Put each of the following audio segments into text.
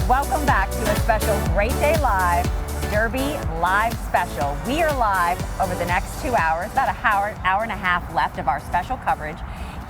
Welcome back to a special Great Day Live Derby Live special. We are live over the next 2 hours, about an hour and a half left of our special coverage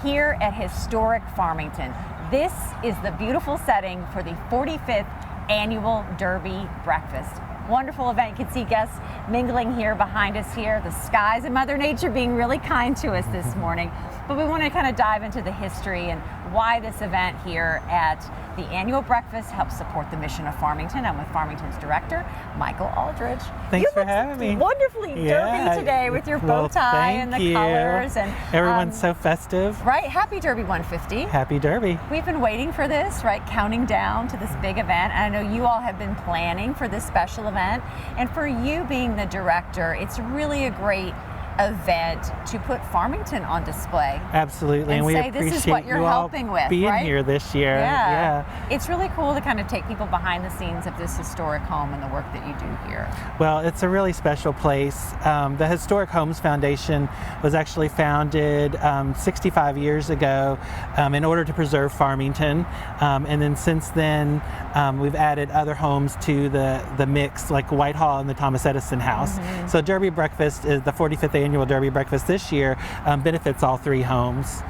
here at historic Farmington. This is the beautiful setting for the 45th annual Derby breakfast. Wonderful event. You can see guests mingling here behind us here. The skies and Mother Nature being really kind to us this morning. But we want to kind of dive into the history and why this event here at the annual breakfast helps support the mission of Farmington. I'm with Farmington's director, Michael Aldridge. Thanks for having me. Wonderfully derby today with your bow tie and the colors. And everyone's so festive. Right. Happy Derby 150. Happy Derby. We've been waiting for this, right? Counting down to this big event. And I know you all have been planning for this special event. And for you being the director, it's really a great event to put Farmington on display. Absolutely, and we say appreciate this is what you're you helping with, being right? here this year. Yeah, it's really cool to kind of take people behind the scenes of this historic home and the work that you do here. Well, it's a really special place. The Historic Homes Foundation was actually founded 65 years ago in order to preserve Farmington, and then since then we've added other homes to the mix, like Whitehall and the Thomas Edison House. So Derby Breakfast is the 45th annual Derby Breakfast this year, benefits all three homes.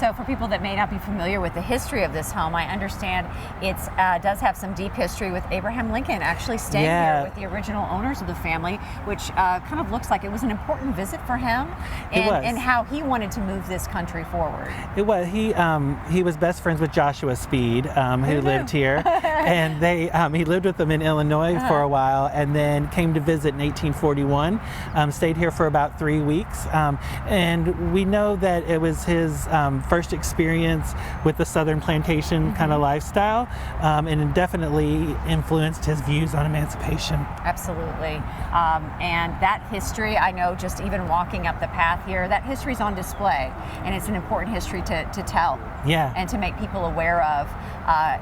So for people that may not be familiar with the history of this home, I understand it does have some deep history with Abraham Lincoln actually staying here with the original owners of the family, which kind of looks like it was an important visit for him and how he wanted to move this country forward. It was. He was best friends with Joshua Speed, who lived here, and he lived with them in Illinois for a while, and then came to visit in 1841, stayed here for about 3 weeks, and we know that it was his first experience with the Southern plantation kind of lifestyle, and it definitely influenced his views on emancipation. Absolutely. And that history, I know just even walking up the path here, that history's on display, and it's an important history to tell and to make people aware of,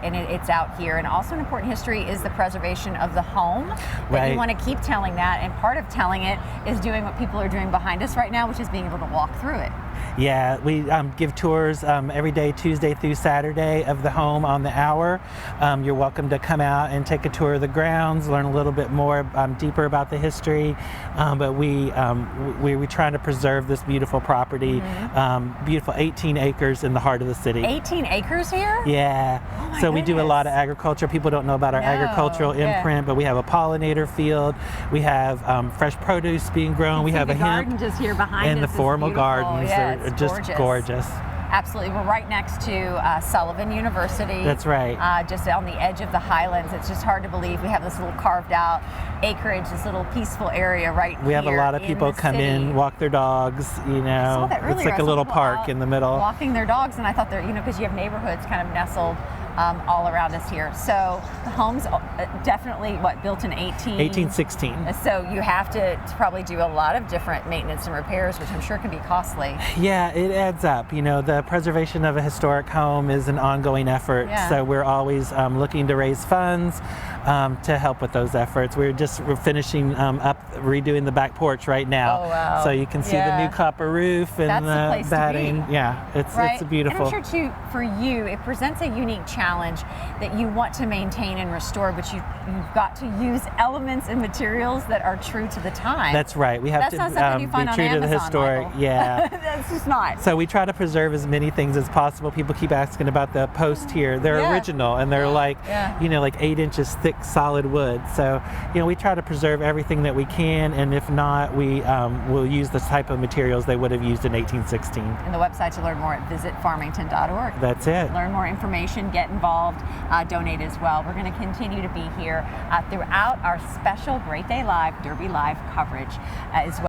and it's out here. And also an important history is the preservation of the home, that you want to keep telling that, and part of telling it is doing what people are doing behind us right now, which is being able to walk through it. Yeah, we give tours every day, Tuesday through Saturday, of the home on the hour. You're welcome to come out and take a tour of the grounds, learn a little bit more deeper about the history. But we're trying to preserve this beautiful property, beautiful 18 acres in the heart of the city. 18 acres here? Yeah. Oh so we do a lot of agriculture. People don't know about our agricultural imprint, but we have a pollinator field. We have fresh produce being grown. We have a garden just here behind us. And the formal gardens are just gorgeous. Absolutely. We're right next to Sullivan University. That's right. Just on the edge of the Highlands. It's just hard to believe we have this little carved out acreage, this little peaceful area right here. We have a lot of people come in, walk their dogs, you know. It's like a little park in the middle. Walking their dogs, and I thought they're, because you have neighborhoods kind of nestled all around us here. So the home's definitely, built in 1816. So you have to probably do a lot of different maintenance and repairs, which I'm sure can be costly. Yeah, it adds up. The preservation of a historic home is an ongoing effort. So we're always looking to raise funds to help with those efforts. We're finishing up redoing the back porch right now. Oh, wow. So you can see the new copper roof and the batting. Yeah, it's beautiful. And I'm sure too, for you, it presents a unique challenge that you want to maintain and restore, but you've got to use elements and materials that are true to the time. That's right. We have to be true to the historic. Michael. Yeah. That's just not. So we try to preserve as many things as possible. People keep asking about the post here. They're original, and they're like 8 inches thick solid wood. So we try to preserve everything that we can, and if not, we will use the type of materials they would have used in 1816. And the website to learn more at visitfarmington.org. That's it. Learn more information, get involved, donate as well. We're going to continue to be here throughout our special Great Day Live Derby Live coverage as well.